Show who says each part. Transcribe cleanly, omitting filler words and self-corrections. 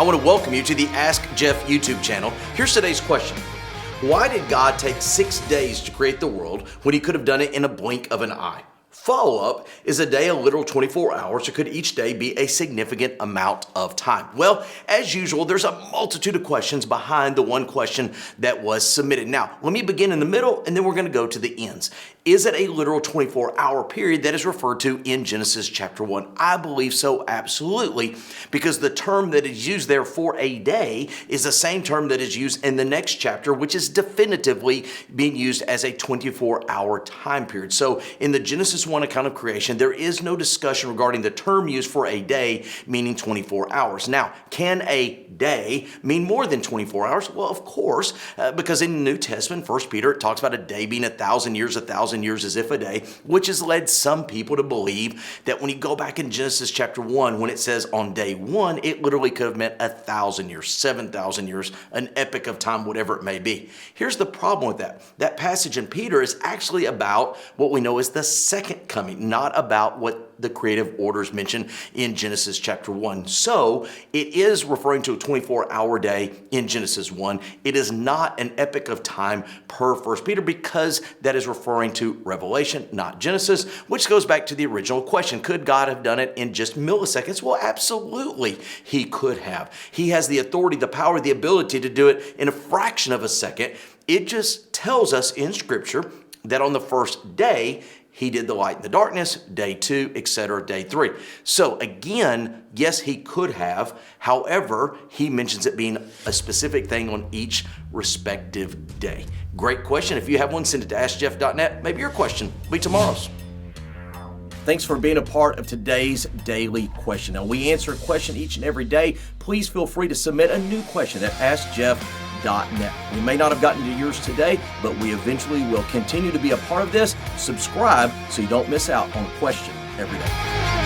Speaker 1: want to welcome you to the Ask Jeff YouTube channel. Here's today's question. Why did God take 6 days to create the world when he could have done it in a blink of an eye? Follow-up, is a day a literal 24 hours, or could each day be a significant amount of time? Well, as usual, there's a multitude of questions behind the one question that was submitted. Now, let me begin in the middle, and then we're going to go to the ends. Is it a literal 24-hour period that is referred to in Genesis chapter 1? I believe so, absolutely, because the term that is used there for a day is the same term that is used in the next chapter, which is definitively being used as a 24-hour time period. So in the Genesis 1 account of creation, there is no discussion regarding the term used for a day, meaning 24 hours. Now, can a day mean more than 24 hours? Well, of course, because in the New Testament, 1 Peter, it talks about a day being 1,000 years, 1,000 years as if a day, which has led some people to believe that when you go back in Genesis chapter 1, when it says on day 1, it literally could have meant 1,000 years, 7,000 years, an epoch of time, whatever it may be. Here's the problem with that. That passage in Peter is actually about what we know as the second coming, not about what the creative orders mentioned in Genesis chapter 1. So it is referring to a 24-hour day in Genesis 1. It is not an epoch of time per 1 Peter because that is referring to Revelation, not Genesis, which goes back to the original question. Could God have done it in just milliseconds? Well, absolutely, he could have. He has the authority, the power, the ability to do it in a fraction of a second. It just tells us in Scripture that on the first day, he did the light and the darkness, day 2, etc., day 3. So again, yes, he could have. However, he mentions it being a specific thing on each respective day. Great question. If you have one, send it to AskJeff.net. Maybe your question will be tomorrow's. Thanks for being a part of today's daily question. Now, we answer a question each and every day. Please feel free to submit a new question at AskJeff.net. We may not have gotten to yours today, but we eventually will continue to be a part of this. Subscribe so you don't miss out on a question every day.